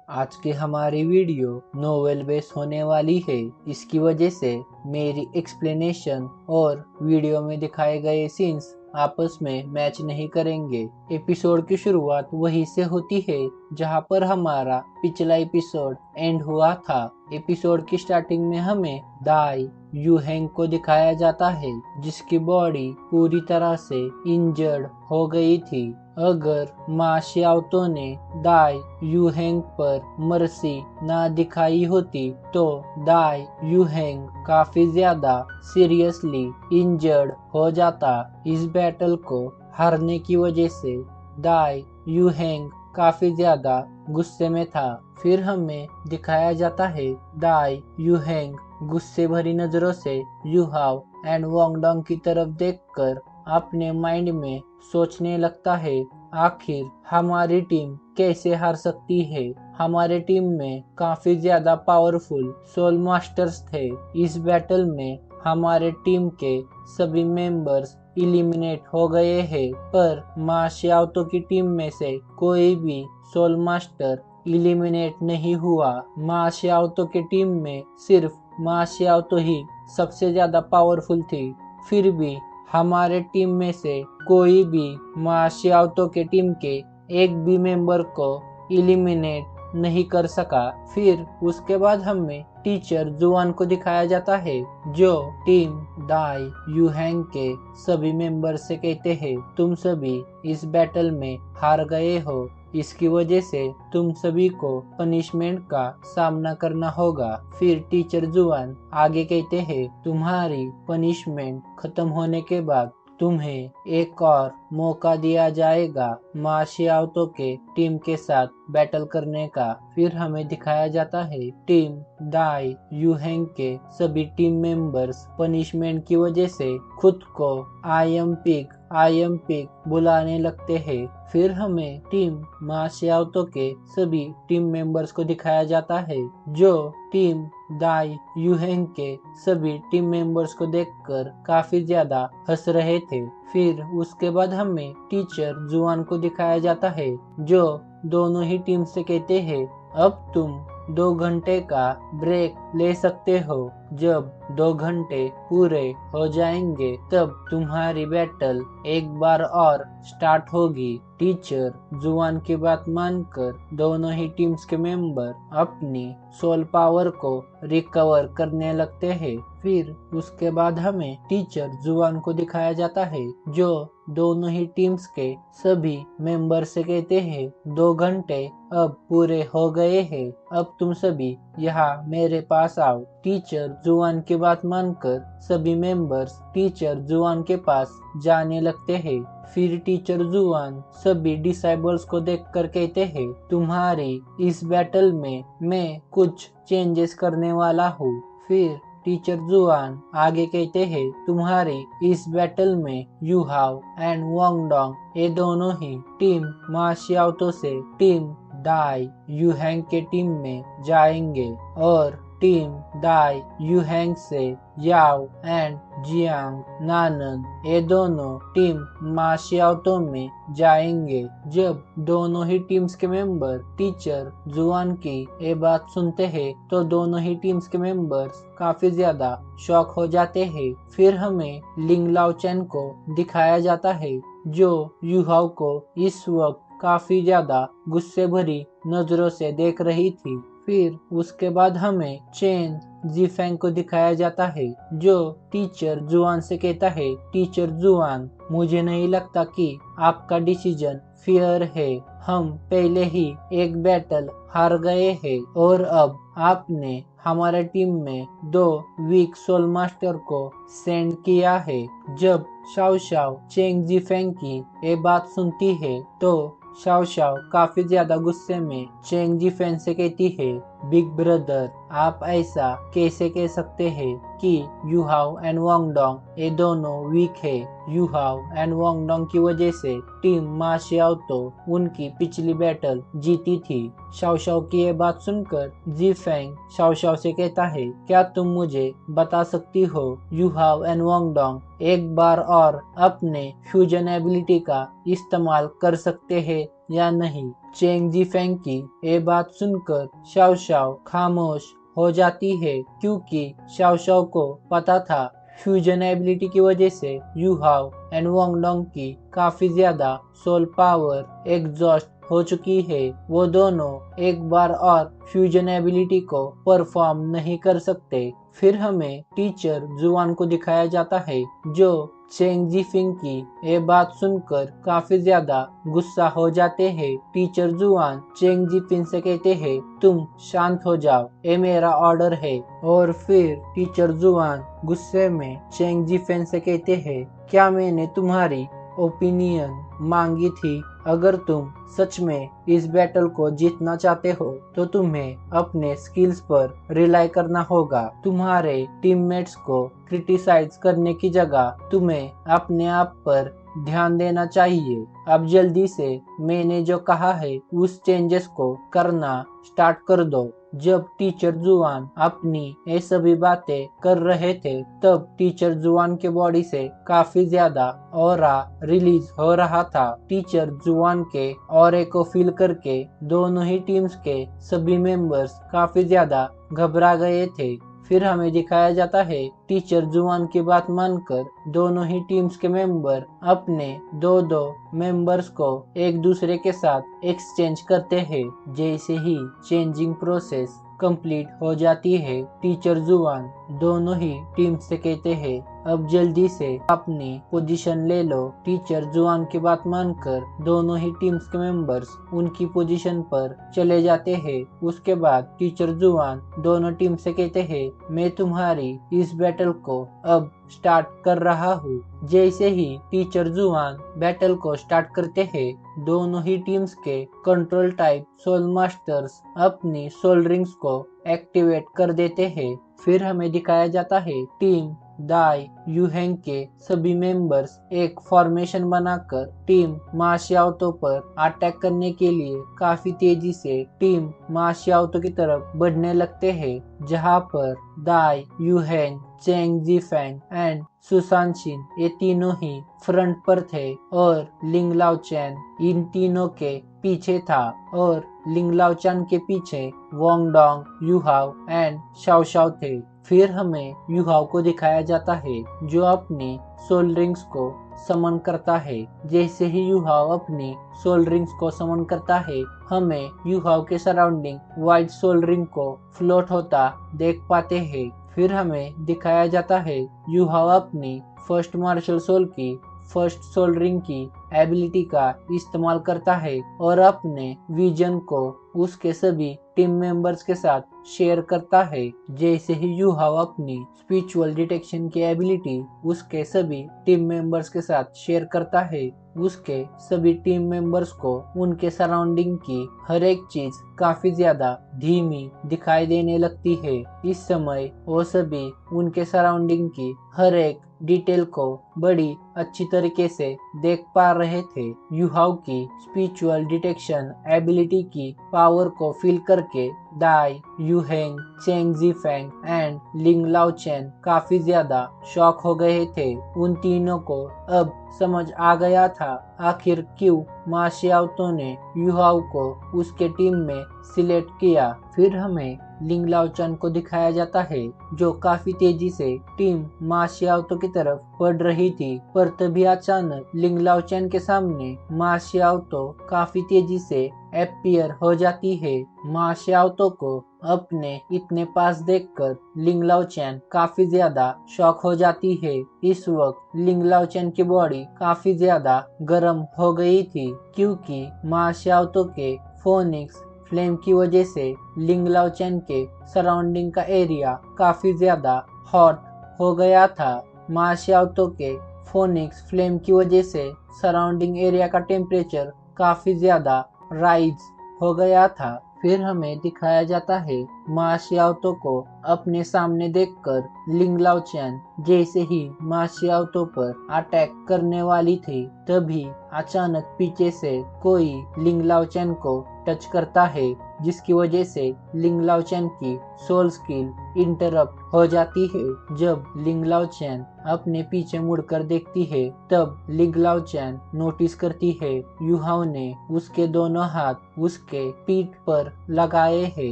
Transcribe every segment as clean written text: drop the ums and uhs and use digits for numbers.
आज की हमारी वीडियो नोवेल बेस होने वाली है। इसकी वजह से मेरी एक्सप्लेनेशन और वीडियो में दिखाए गए सीन्स आपस में मैच नहीं करेंगे। एपिसोड की शुरुआत वहीं से होती है जहां पर हमारा पिछला एपिसोड एंड हुआ था। एपिसोड की स्टार्टिंग में हमें दाई यूहेंग को दिखाया जाता है जिसकी बॉडी पूरी तरह से इंजर्ड हो गई थी। अगर माँ शियाओतो ने दाई यूहेंग पर मर्सी ना दिखाई होती तो दाई यूहेंग काफी ज्यादा सीरियसली इंजर्ड हो जाता। इस बैटल को हारने की वजह से दाई यूहेंग काफी ज्यादा गुस्से में था। फिर हमें दिखाया जाता है दाई यूहेंग गुस्से भरी नजरों से यूहाओ एंड वांगडोंग की तरफ देखकर अपने माइंड में सोचने लगता है, आखिर हमारी टीम कैसे हार सकती है। हमारे टीम में काफी ज्यादा पावरफुल सोल मास्टर्स थे। इस बैटल में हमारे टीम के सभी मेंबर्स इलिमिनेट हो गए हैं, पर मा शियाओतो की टीम में से कोई भी सोल मास्टर इलिमिनेट नहीं हुआ। मा शियाओतो की टीम में सिर्फ मा शियाओतो ही सबसे ज्यादा पावरफुल थी। फिर भी हमारे टीम में से कोई भी मा शियाओतो के टीम के एक भी मेंबर को इलिमिनेट नहीं कर सका। फिर उसके बाद हमें टीचर जुआन को दिखाया जाता है जो टीम दाई यूहेंग के सभी मेंबर से कहते हैं, तुम सभी इस बैटल में हार गए हो, इसकी वजह से तुम सभी को पनिशमेंट का सामना करना होगा। फिर टीचर जुआन आगे कहते हैं, तुम्हारी पनिशमेंट खत्म होने के बाद तुम्हें एक और मौका दिया जाएगा मा शियाओतो के टीम के साथ बैटल करने का। फिर हमें दिखाया जाता है टीम दाई यूहेंग के सभी टीम मेंबर्स पनिशमेंट की वजह से खुद को आई एम पिग बुलाने लगते हैं। फिर हमें टीम मा शियाओतो के सभी टीम मेंबर्स को दिखाया जाता है जो टीम दाई यूहेंग के सभी टीम मेंबर्स को देखकर काफी ज्यादा हंस रहे थे। फिर उसके बाद हमें टीचर जुआन को दिखाया जाता है जो दोनों ही टीम से कहते हैं, अब तुम 2 घंटे का ब्रेक ले सकते हो। जब 2 घंटे पूरे हो जाएंगे तब तुम्हारी बैटल एक बार और स्टार्ट होगी। टीचर जुआन की बात मानकर दोनों ही टीम्स के मेंबर अपनी सोल पावर को रिकवर करने लगते हैं। फिर उसके बाद हमें टीचर जुआन को दिखाया जाता है जो दोनों ही टीम्स के सभी मेंबर से कहते हैं, 2 घंटे अब पूरे हो गए हैं, अब तुम सभी यहाँ मेरे पास आओ। टीचर जुआन की बात मानकर सभी मेंबर्स टीचर जुआन के पास जाने लगते हैं। फिर टीचर जुआन सभी डिसाइबल्स को देखकर कहते हैं, तुम्हारी इस बैटल में मैं कुछ चेंजेस करने वाला हूँ। फिर टीचर जुआन आगे कहते हैं, तुम्हारी इस बैटल में यूहाओ एंड वांगडोंग ये दोनों ही टीम मा शियाओतो से टीम दाई यूहेंग के टीम में जाएंगे और टीम दाई यूहेंग से याओ एंड जियांग नानन ये दोनों टीम मा शियाओतो में जाएंगे। जब दोनों ही टीम्स के मेंबर टीचर जुआन की ये बात सुनते हैं तो दोनों ही टीम्स के मेंबर्स काफी ज्यादा शॉक हो जाते हैं। फिर हमें लिंग लाओ चेन को दिखाया जाता है जो यूहाओ को इस वक्त काफी ज्यादा गुस्से भरी नजरों से देख रही थी। फिर उसके बाद हमें चेन जीफेंग को दिखाया जाता है जो टीचर जुआन से कहता है, टीचर जुआन मुझे नहीं लगता कि आपका डिसीजन फेयर है। हम पहले ही एक बैटल हार गए हैं और अब आपने हमारे टीम में 2 वीक सोल मास्टर को सेंड किया है। जब शाओ शाओ चेंग जीफेंग की ये बात सुनती है तो शाओ शाओ काफी ज्यादा गुस्से में चेंग जीफेंग से कहती है, बिग ब्रदर आप ऐसा कैसे कह सकते हैं कि यूहाओ एंड वांगडोंग ये दोनों वीक है। यूहाओ एंड वांगडोंग की वजह से टीम मा शियाओतो उनकी पिछली बैटल जीती थी। शाओ शाओ की ये बात सुनकर जीफेंग शाओ शाओ से कहता है, क्या तुम मुझे बता सकती हो यूहाओ एंड वांगडोंग एक बार और अपने फ्यूजन एबिलिटी का इस्तेमाल कर सकते हैं या नहीं। चेंग जीफेंग की ये बात सुनकर शाओ शाओ खामोश हो जाती है, क्योंकि शाओ शाओ को पता था फ्यूजन एबिलिटी की वजह से यू हाओ एंड वांग डोंग की काफी ज्यादा सोल पावर एग्जॉस्ट हो चुकी है। वो दोनों एक बार और फ्यूजन एबिलिटी को परफॉर्म नहीं कर सकते। फिर हमें टीचर जुआन को दिखाया जाता है, जो चेंग जीफिंग की ये बात सुनकर काफी ज्यादा गुस्सा हो जाते हैं। टीचर जुआन चेंग जीफिंग से कहते हैं, तुम शांत हो जाओ, ये मेरा ऑर्डर है। और फिर टीचर जुआन गुस्से में चेंग जीफिंग से कहते हैं, क्या मैंने तुम्हारी ओपिनियन मांगी थी? अगर तुम सच में इस बैटल को जीतना चाहते हो तो तुम्हें अपने स्किल्स पर रिलाई करना होगा। तुम्हारे टीममेट्स को क्रिटिसाइज करने की जगह तुम्हें अपने आप पर ध्यान देना चाहिए। अब जल्दी से मैंने जो कहा है उस चेंजेस को करना स्टार्ट कर दो। जब टीचर जुआन अपनी ये सभी बातें कर रहे थे, तब टीचर जुआन के बॉडी से काफी ज्यादा ऑरा रिलीज हो रहा था। टीचर जुआन के ऑरे को फील करके दोनों ही टीम्स के सभी मेंबर्स काफी ज्यादा घबरा गए थे। फिर हमें दिखाया जाता है टीचर जुआन की बात मानकर दोनों ही टीम्स के मेंबर अपने दो मेंबर्स को एक दूसरे के साथ एक्सचेंज करते हैं। जैसे ही चेंजिंग प्रोसेस कंप्लीट हो जाती है, टीचर जुआन दोनों ही टीम से कहते हैं, अब जल्दी से अपनी पोजीशन ले लो। टीचर जुआन की बात मानकर दोनों ही टीम्स के मेंबर्स उनकी पोजीशन पर चले जाते हैं। उसके बाद टीचर जुआन दोनों टीम से कहते हैं, मैं तुम्हारी इस बैटल को अब स्टार्ट कर रहा हूँ। जैसे ही टीचर जुआन बैटल को स्टार्ट करते हैं, दोनों ही टीम्स के कंट्रोल टाइप सोल मास्टर्स अपनी सोल रिंग्स को एक्टिवेट कर देते हैं। फिर हमें दिखाया जाता है टीम दाई यूहेंग के सभी मेंबर्स एक फॉर्मेशन बनाकर टीम मा शियाओतो पर अटैक करने के लिए काफी तेजी से टीम मा शियाओतो की तरफ बढ़ने लगते हैं, जहां पर दाई यूहेंग, चेंग जीफेंग एंड सुशानशिन ये तीनों ही फ्रंट पर थे और लिंग लाओचैन इन तीनों के पीछे था। और लिंग लाओचैन के पीछे वांग डोंग, यू हाओ एंड शाओ शाओ थे। फिर हमें यू हाओ को दिखाया जाता है, जो अपनी सोल रिंग्स को समन करता है। जैसे ही यू हाओ अपनी सोल रिंग्स को समन करता है, हमें यू हाओ के सराउंडिंग व्हाइट सोल रिंग को फ्लोट होता देख पाते हैं। फिर हमें दिखाया जाता है यू हाओ अपनी फर्स्ट मार्शल सोल की फर्स्ट सोल रिंग की एबिलिटी का इस्तेमाल करता है और अपने विजन को उसके सभी टीम मेंबर्स के साथ शेयर करता है। जैसे ही यू हाओ अपनी स्पिरिचुअल डिटेक्शन की एबिलिटी उसके सभी टीम मेंबर्स के साथ शेयर करता है, उसके सभी टीम मेंबर्स को उनके सराउंडिंग की हर एक चीज काफी ज्यादा धीमी दिखाई देने लगती है। इस समय वो सभी उनके सराउंडिंग की हर एक डिटेल को बड़ी अच्छी तरीके से देख पा रहे थे। यू हाओ की स्पिरिचुअल डिटेक्शन एबिलिटी की पावर को फील करके दाई यूहेंग, चेंग जीफेंग एंड लिंग लाओचैन काफी ज्यादा शॉक हो गए थे। उन तीनों को अब समझ आ गया था आखिर क्यों मा शियाओतो ने यू हाओ को उसके टीम में सिलेक्ट किया। फिर हमें लिंग लाओचैन को दिखाया जाता है, जो काफी तेजी से टीम मा शियाओतो की तरफ बढ़ रही थी। पर तभी अचानक लिंग लाओचैन के सामने मा शियाओतो काफी तेजी से अपीयर हो जाती है। मा शियाओतो को अपने इतने पास देखकर लिंग लाओचैन काफी ज्यादा शॉक हो जाती है। इस वक्त लिंग लाओचैन की बॉडी काफी ज्यादा गर्म हो गई थी, क्योंकि मा शियाओतो के फोनिक्स फ्लेम की वजह से लिंग लाओचैन के सराउंडिंग का एरिया काफी ज्यादा हॉट हो गया था। मा शियाओतो के फोनिक्स फ्लेम की वजह से सराउंडिंग एरिया का टेम्परेचर काफी ज्यादा राइज हो गया था। फिर हमें दिखाया जाता है मा शियाओतो को अपने सामने देखकर लिंग लाओचैन जैसे ही मा शियाओतो पर अटैक करने वाली थी, तभी अचानक पीछे से कोई लिंग लाओचैन को टच करता है, जिसकी वजह से लिंग लाओचैन की सोल स्किल इंटरप्ट हो जाती है। जब लिंग लाओचैन अपने पीछे मुड़कर देखती है तब लिंग लाओचैन नोटिस करती है युहाओ ने उसके दोनों हाथ उसके पीठ पर लगाए हैं।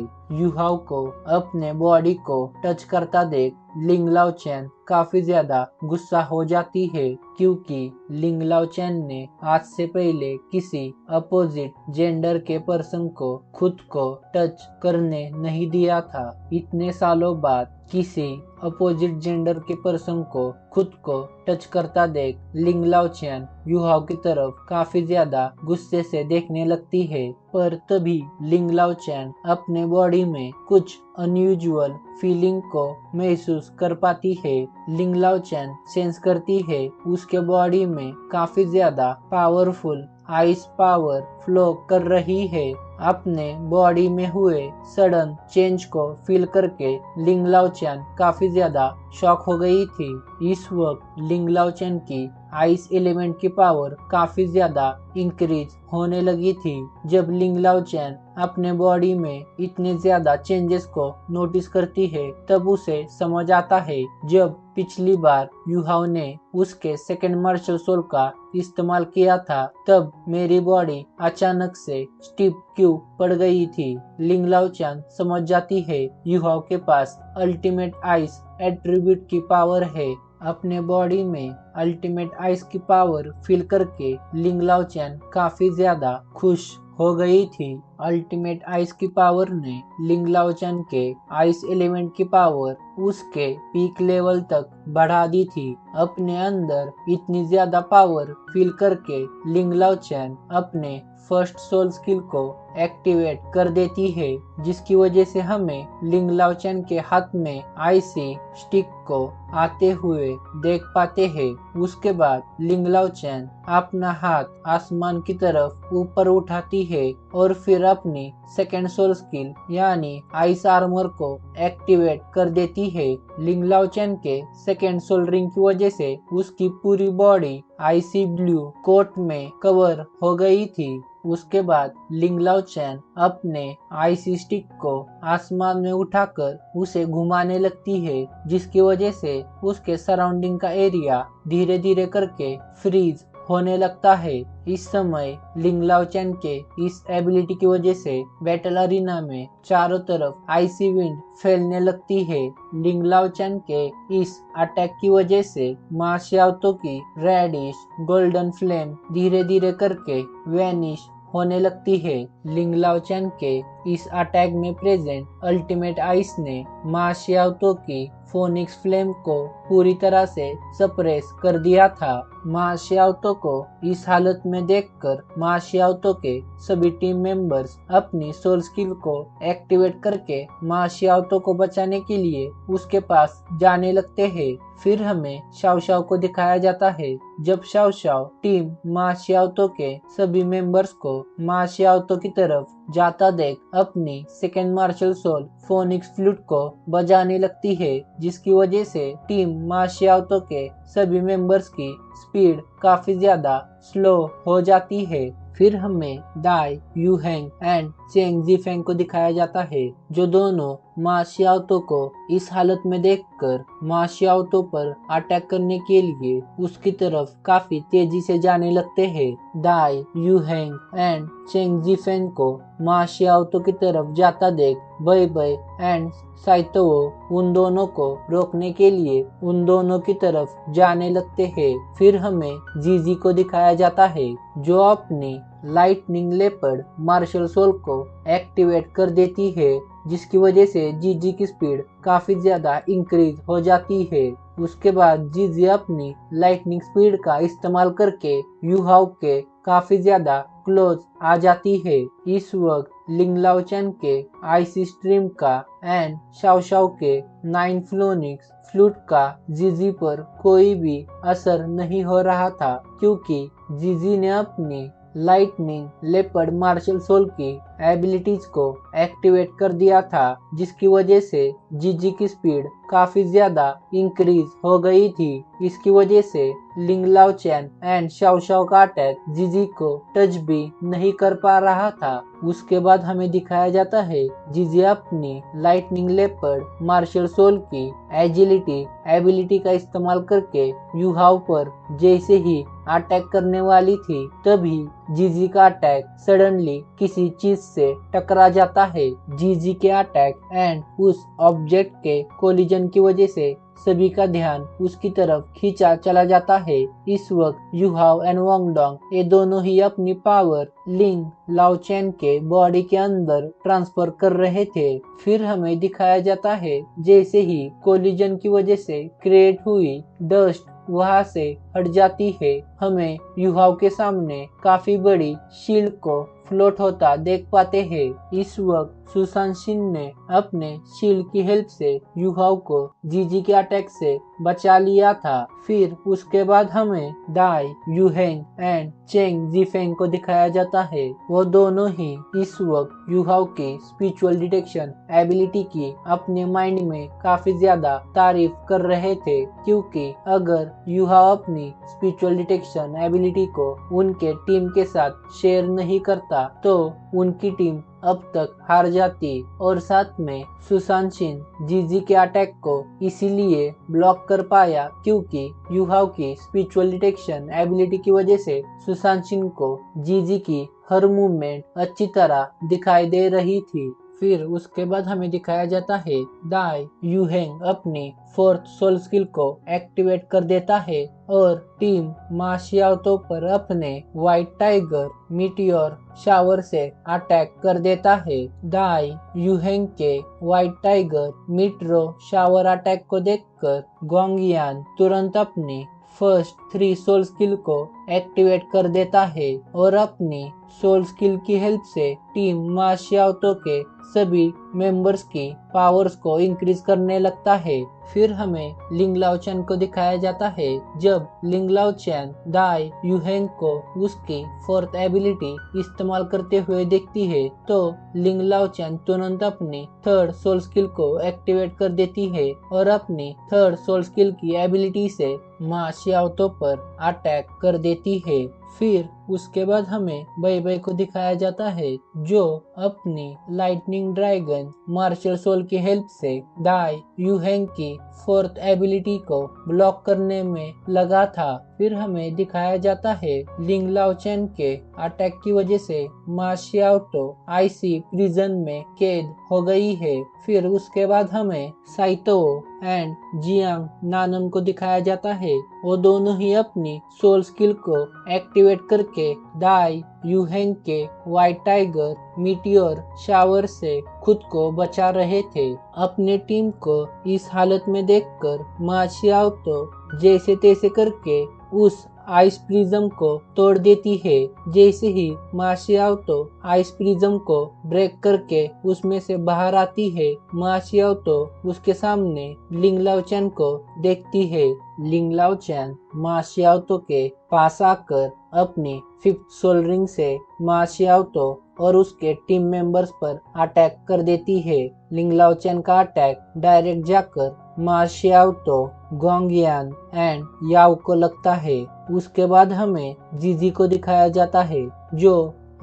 युहाओ को अपने बॉडी को टच करता देख लिंग लाओचैन काफी ज्यादा गुस्सा हो जाती है क्योंकि लिंग लाओचैन ने आज से पहले किसी अपोजिट जेंडर के पर्सन को खुद को टच करने नहीं दिया था। इतने सालों बाद किसी अपोजिट जेंडर के पर्सन को खुद को टच करता देख लिंग लाओचैन युहाओ की तरफ काफी ज्यादा गुस्से से देखने लगती है। पर तभी लिंग लाओचैन अपने बॉडी में कुछ अनयूजुअल फीलिंग को महसूस कर पाती है। लिंग लाओचैन सेंस करती है उसके बॉडी में काफी ज्यादा पावरफुल आइस पावर फ्लो कर रही है। अपने बॉडी में हुए सडन चेंज को फील करके लिंग लाओचैन काफी ज्यादा शॉक हो गई थी। इस वक्त लिंग लाओचैन की आइस एलिमेंट की पावर काफी ज्यादा इंक्रीज होने लगी थी। जब लिंग लाओचैन अपने बॉडी में इतने ज्यादा चेंजेस को नोटिस करती है तब उसे समझ आता है जब पिछली बार युहाओ ने उसके सेकंड मार्शल सोल का इस्तेमाल किया था तब मेरी बॉडी अचानक से स्टिफ क्यों पड़ गई थी। लिंग लाओचैन समझ जाती है युहाओ के पास अल्टीमेट आइस एट्रीब्यूट की पावर है। अपने बॉडी में अल्टीमेट आइस की पावर फील करके लिंग लाओचैन काफी ज्यादा खुश हो गई थी। अल्टीमेट आइस की पावर ने लिंग लाओचैन के आइस एलिमेंट की पावर उसके पीक लेवल तक बढ़ा दी थी। अपने अंदर इतनी ज्यादा पावर फील करके लिंग लाओचैन अपने फर्स्ट सोल स्किल को एक्टिवेट कर देती है जिसकी वजह से हमें लिंग लाओचैन के हाथ में आईसी स्टिक को आते हुए देख पाते हैं। उसके बाद लिंग लाओचैन अपना हाथ आसमान की तरफ ऊपर उठाती है और फिर अपनी सेकेंड सोल स्किल यानी आइस आर्मर को एक्टिवेट कर देती है। लिंग लाओचैन के सेकेंड सोल रिंग की वजह से उसकी पूरी बॉडी आइसी ब्लू कोट में कवर हो गई थी। उसके बाद लिंग लाओचैन अपने आइसी स्टिक को आसमान में उठाकर उसे घुमाने लगती है जिसकी वजह से उसके सराउंडिंग का एरिया धीरे धीरे करके फ्रीज होने लगता है। इस समय लिंग लाओचैन के इस एबिलिटी की वजह से बैटल अरीना में चारों तरफ आइसी विंड फैलने लगती है। लिंग लाओचैन के इस अटैक की वजह से मा शियाओतो की रेडिश गोल्डन फ्लेम धीरे धीरे करके वैनिश होने लगती है। लिंग लाओचैन के इस अटैक में प्रेजेंट अल्टीमेट आइस ने मा शियाओतो की फोनिक्स फ्लेम को पूरी तरह से सप्रेस कर दिया था। मा शियाओतो को इस हालत में देखकर मा शियाओतो के सभी टीम मेंबर्स अपनी सोल स्किल को एक्टिवेट करके मा शियाओतो को बचाने के लिए उसके पास जाने लगते हैं। फिर हमें शाओ शाओ को दिखाया जाता है जब शाओ शाओ टीम मा शियाओतो के सभी मेंबर्स को मा शियाओतो की तरफ जाता देख अपनी second marshal soul phoenix flute को बजाने लगती है जिसकी वजह से टीम मा शियाओतो के सभी मेंबर्स की स्पीड काफी ज्यादा स्लो हो जाती है। फिर हमें दाई यूहेंग एंड चेंग जीफेंग को दिखाया जाता है जो दोनों मा शियाओतो को इस हालत में देखकर मा शियाओतो पर अटैक करने के लिए उसकी तरफ काफी तेजी से जाने लगते हैं। दाई यूहेंग एंड चेंग जीफेंग को मा शियाओतो की तरफ जाता देख बै बै एंड साइतोओ उन दोनों को रोकने के लिए उन दोनों की तरफ जाने लगते हैं। फिर हमें जीजी को दिखाया जाता है जो अपनी लाइटनिंग लेपर्ड मार्शल सोल को एक्टिवेट कर देती है जिसकी वजह से जीजी की स्पीड काफी ज्यादा इंक्रीज हो जाती है। उसके बाद जीजी अपनी लाइटनिंग स्पीड का इस्तेमाल करके युहाओ के काफी ज्यादा क्लोज आ जाती है। इस वक्त लिंग लाओचैन के आईसी स्ट्रीम का एंड शाओ शाओ के 9 फ्लोनिक्स फ्लूट का जीजी पर कोई भी असर नहीं हो रहा था क्योंकि जीजी ने अपनी लाइटनिंग लेपर्ड मार्शल सोल की एबिलिटीज को एक्टिवेट कर दिया था जिसकी वजह से जीजी की स्पीड काफी ज्यादा इंक्रीज हो गई थी। इसकी वजह से लिंग लाओ चैन एंड शाओ शाओ का अटैक जीजी को टच भी नहीं कर पा रहा था। उसके बाद हमें दिखाया जाता है जीजी अपनी लाइटनिंग लेपर्ड मार्शल सोल की एजिलिटी एबिलिटी का इस्तेमाल करके यूहाओ पर जैसे ही अटैक करने वाली थी, तभी जीजी का अटैक सडनली किसी चीज से टकरा जाता है। जीजी के अटैक एंड उस ऑब्जेक्ट के कोलिजन की वजह से सभी का ध्यान उसकी तरफ खींचा चला जाता है। इस वक्त यूहाओ एंड वांगडोंग ये दोनों ही अपनी पावर लिंग लाओ चैन के बॉडी के अंदर ट्रांसफर कर रहे थे। फिर हमें दिखाया जाता है जैसे ही कोलिजन की वजह से क्रिएट हुई डस्ट वहां से हट जाती है, हमें यूहाओ के सामने काफी बड़ी शील्ड को फ्लोट होता देख पाते हैं। इस वक्त सुसान शिन ने अपने शील्ड की हेल्प से यूहाओ को जीजी के अटैक से बचा लिया था। फिर उसके बाद हमें दाई यूहेंग एंड चेंग जीफेंग को दिखाया जाता है। वो दोनों ही इस वक्त यूहाओ की स्पिरिचुअल डिटेक्शन एबिलिटी की अपने माइंड में काफी ज्यादा तारीफ कर रहे थे, क्योंकि अगर यूहाओ अपनी स्पिरिचुअल डिटेक्शन एबिलिटी को उनके टीम के साथ शेयर नहीं करता तो उनकी टीम अब तक हार जाती। और साथ में सुसान शिन जीजी के अटैक को इसीलिए ब्लॉक कर पाया क्योंकि यूहाओ की स्पिरिचुअल डिटेक्शन एबिलिटी की वजह से सुसान शिन को जीजी की हर मूवमेंट अच्छी तरह दिखाई दे रही थी। फिर उसके बाद हमें दिखाया जाता है दाई यूहेंग अपनी फोर्थ सोल स्किल को एक्टिवेट कर देता है और टीम माशियाओतो पर अपने व्हाइट टाइगर मीटियोर शावर से अटैक कर देता है। दाई यूहेंग के व्हाइट टाइगर मीटरो शावर अटैक को देखकर गोंगियान तुरंत अपनी फर्स्ट 3 सोल स्किल को एक्टिवेट कर देता है और अपनी सोल स्किल की हेल्प से टीम माशियाओतो के सभी मेंबर्स की पावर्स को इंक्रीज करने लगता है। फिर हमें लिंग लाओ चैन को दिखाया जाता है। जब लिंग लाओ चैन दाई यूहेंग को उसकी फोर्थ एबिलिटी इस्तेमाल करते हुए देखती है तो लिंग लाओ चैन तुरंत अपनी थर्ड सोल स्किल को एक्टिवेट कर देती है और अपनी थर्ड सोल स्किल की एबिलिटी से मा शियाओतो पर अटैक कर देती है। फिर उसके बाद हमें बई बई को दिखाया जाता है जो अपनी लाइटनिंग ड्रैगन मार्शल सोल की हेल्प से दाई यूहेंग की फोर्थ एबिलिटी को ब्लॉक करने में लगा था। फिर हमें दिखाया जाता है लिंग लाओ चैन के अटैक की वजह से मा शियाओतो आईसी प्रिजन में कैद हो गई है। फिर उसके बाद हमें साइतो एंड जियांग नानन को दिखाया जाता है। वो दोनों ही अपनी सोल स्किल को एक्टिवेट करके दाई यूहेंग के व्हाइट टाइगर मीटियोर शावर से खुद को बचा रहे थे। अपने टीम को इस हालत में देखकर मा शियाओतो जैसे तैसे करके उस आइस प्रिज्म को तोड़ देती है। जैसे ही मा शियाओतो आइस प्रिज्म को ब्रेक करके उसमें से बाहर आती है, मा शियाओतो उसके सामने लिंग लाओ चैन को देखती है। लिंग लाओ चैन मा शियाओतो के पास आकर अपनी 5th सोल रिंग से मा शियाओतो और उसके टीम मेंबर्स पर अटैक कर देती है। लिंग लाओ चैन का अटैक डायरेक्ट जाकर मा शियाओतो, गोंगियान एंड याओ को लगता है। उसके बाद हमें जीजी को दिखाया जाता है जो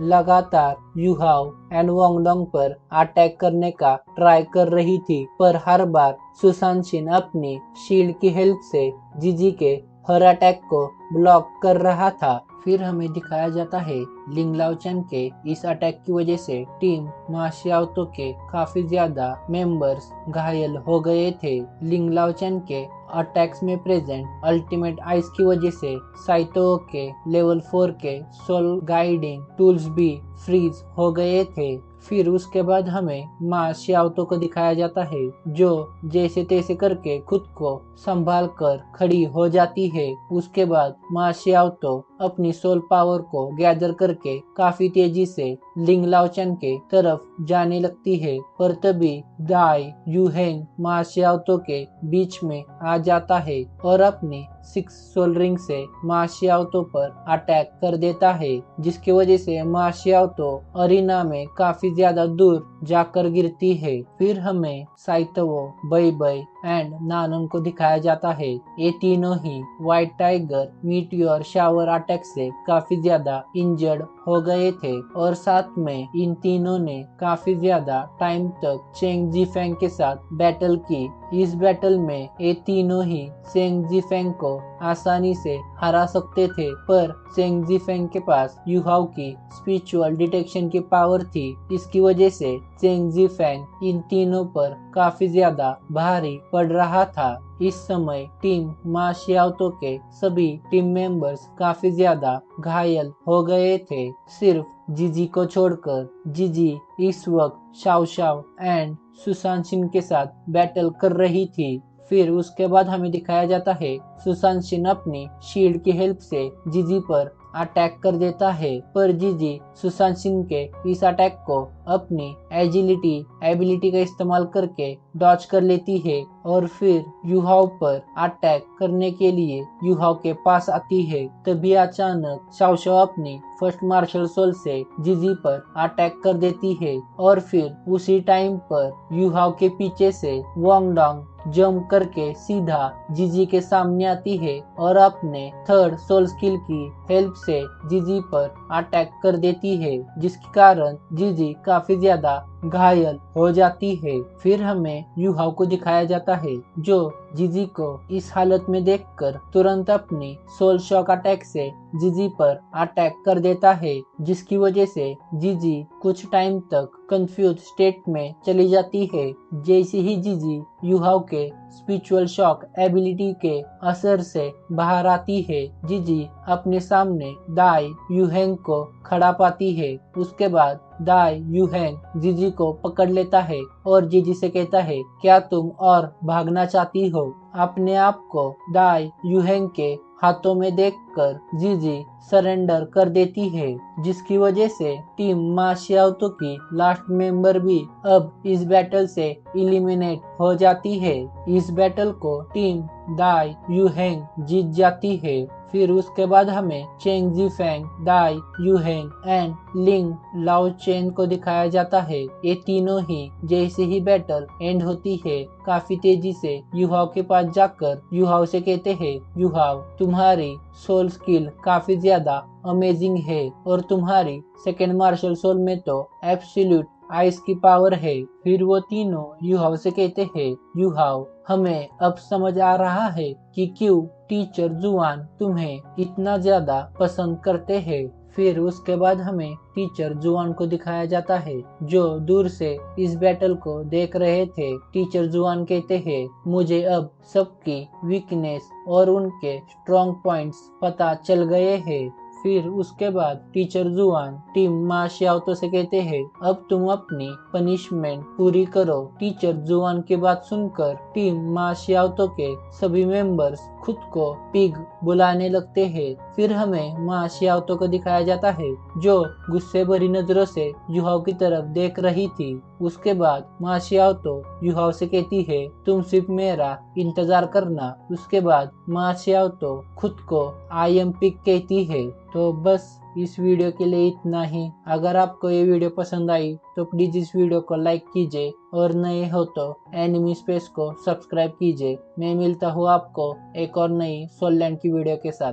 लगातार यूहाओ एंड वांगडोंग पर अटैक करने का ट्राई कर रही थी, पर हर बार सुसान शिन अपनी शील्ड की हेल्प से जीजी के हर अटैक को ब्लॉक कर रहा था। फिर हमें दिखाया जाता है लिंग लाओ चैन के इस अटैक की वजह से टीम मा शियाओतो के काफी ज्यादा मेंबर्स घायल हो गए थे। लिंग लाओ चैन के अटैक्स में प्रेजेंट अल्टीमेट आइस की वजह से साइतो के लेवल 4 के सोल गाइडिंग टूल्स भी फ्रीज हो गए थे। फिर उसके बाद हमें मा शियाओतो को दिखाया जाता है जो जैसे तैसे करके खुद को संभाल कर खड़ी हो जाती है। उसके बाद मा शियाओतो अपनी सोल पावर को गैदर करके काफी तेजी से लिंग लाओ चैन के तरफ जाने लगती है, पर तभी दाई यूहेंग मा शियाओतो के बीच में आ जाता है और अपनी 6 सोल रिंग से मा शियाओतो पर अटैक कर देता है, जिसकी वजह से मा शियाओतो अरीना में काफी ज्यादा दूर जाकर गिरती है। फिर हमें साइतो, बई बई एंड नानन को दिखाया जाता है। ये तीनों ही white tiger meteor shower attack से काफी ज्यादा इंजर्ड हो गए थे और साथ में इन तीनों ने काफी ज्यादा टाइम तक चेंग जीफेंग के साथ बैटल की। इस बैटल में ये तीनों ही चेंग जीफेंग को आसानी से हरा सकते थे, पर चेंग जीफेंग के पास युहाओ की स्पिरिचुअल डिटेक्शन की पावर थी। इसकी वजह से चेंग जीफेंग इन तीनों पर काफी ज्यादा भारी पड़ रहा था। इस समय टीम मा शियाओतो के सभी टीम मेंबर्स काफी ज्यादा घायल हो गए थे, सिर्फ जीजी को छोड़कर। जीजी इस वक्त शाओ शाओ एंड सुशांशिन के साथ बैटल कर रही थी। फिर उसके बाद हमें दिखाया जाता है सुशांशिन अपनी शील्ड की हेल्प से जीजी पर अटैक कर देता है, पर जीजी सुशांशिन के इस अटैक को अपनी एजिलिटी एबिलिटी का इस्तेमाल करके डॉज कर लेती है और फिर युहाओ पर अटैक करने के लिए युहाओ के पास आती है। तभी अचानक शाओ शाओ अपनी फर्स्ट मार्शल सोल से जीजी पर अटैक कर देती है और फिर उसी टाइम पर युहाओ के पीछे से वांगडोंग जंप करके सीधा जीजी के सामने आती है और अपने थर्ड सोल स्किल की हेल्प से जीजी पर अटैक कर देती है, जिसके कारण जीजी काफी ज्यादा घायल हो जाती है। फिर हमें युहाओ को दिखाया जाता है जो जीजी को इस हालत में देखकर तुरंत अपनी सोल शॉक अटैक से जीजी पर अटैक कर देता है, जिसकी वजह से जीजी कुछ टाइम तक कंफ्यूज स्टेट में चली जाती है। जैसे ही जीजी युहाओ के स्पिरिचुअल शॉक एबिलिटी के असर से बाहर आती है, जीजी अपने सामने दाई यूहेंग को खड़ा पाती है। उसके बाद दाई यूहेंग जीजी को पकड़ लेता है और जीजी से कहता है, क्या तुम और भागना चाहती हो? अपने आप को दाई यूहेंग के हाथों में देखकर जीजी सरेंडर कर देती है, जिसकी वजह से टीम मा शियाओतो की लास्ट मेंबर भी अब इस बैटल से इलिमिनेट हो जाती है। इस बैटल को टीम दाई यूहेंग जीत जाती है। फिर उसके बाद हमें चेंग जीफेंग, दाई यूहेंग एंड लिंग लाओ चेन को दिखाया जाता है। ये तीनों ही जैसे ही बैटल एंड होती है काफी तेजी से युहाओ के पास जाकर युहाओ से कहते हैं, युहाओ तुम्हारी सोल स्किल काफी ज्यादा अमेजिंग है और तुम्हारी सेकेंड मार्शल सोल में तो एब्सोल्यूट आइस की पावर है। फिर वो तीनों युहाओ से कहते हैं, युहाओ हमें अब समझ आ रहा है कि क्यों टीचर जुआन तुम्हें इतना ज्यादा पसंद करते हैं। फिर उसके बाद हमें टीचर जुआन को दिखाया जाता है जो दूर से इस बैटल को देख रहे थे। टीचर जुआन कहते हैं, मुझे अब सबकी वीकनेस और उनके स्ट्रॉन्ग पॉइंट्स पता चल गए हैं। फिर उसके बाद टीचर जुआन टीम मा शियाओतो से कहते हैं, अब तुम अपनी पनिशमेंट पूरी करो। टीचर जुआन की बात सुनकर टीम मा शियाओतो के सभी मेंबर्स खुद को पिग बुलाने लगते हैं। फिर हमें मा शियाओतो को दिखाया जाता है जो गुस्से भरी नजरों से युहाओ की तरफ देख रही थी। उसके बाद मा शियाओतो युहाओ से कहती है, तुम सिर्फ मेरा इंतजार करना। उसके बाद मा शियाओतो खुद को आई एम पिग कहती है। तो बस इस वीडियो के लिए इतना ही। अगर आपको ये वीडियो पसंद आई तो प्लीज इस वीडियो को लाइक कीजिए और नए हो तो एनिमी स्पेस को सब्सक्राइब कीजिए। मैं मिलता हूँ आपको एक और नई सोल लैंड की वीडियो के साथ।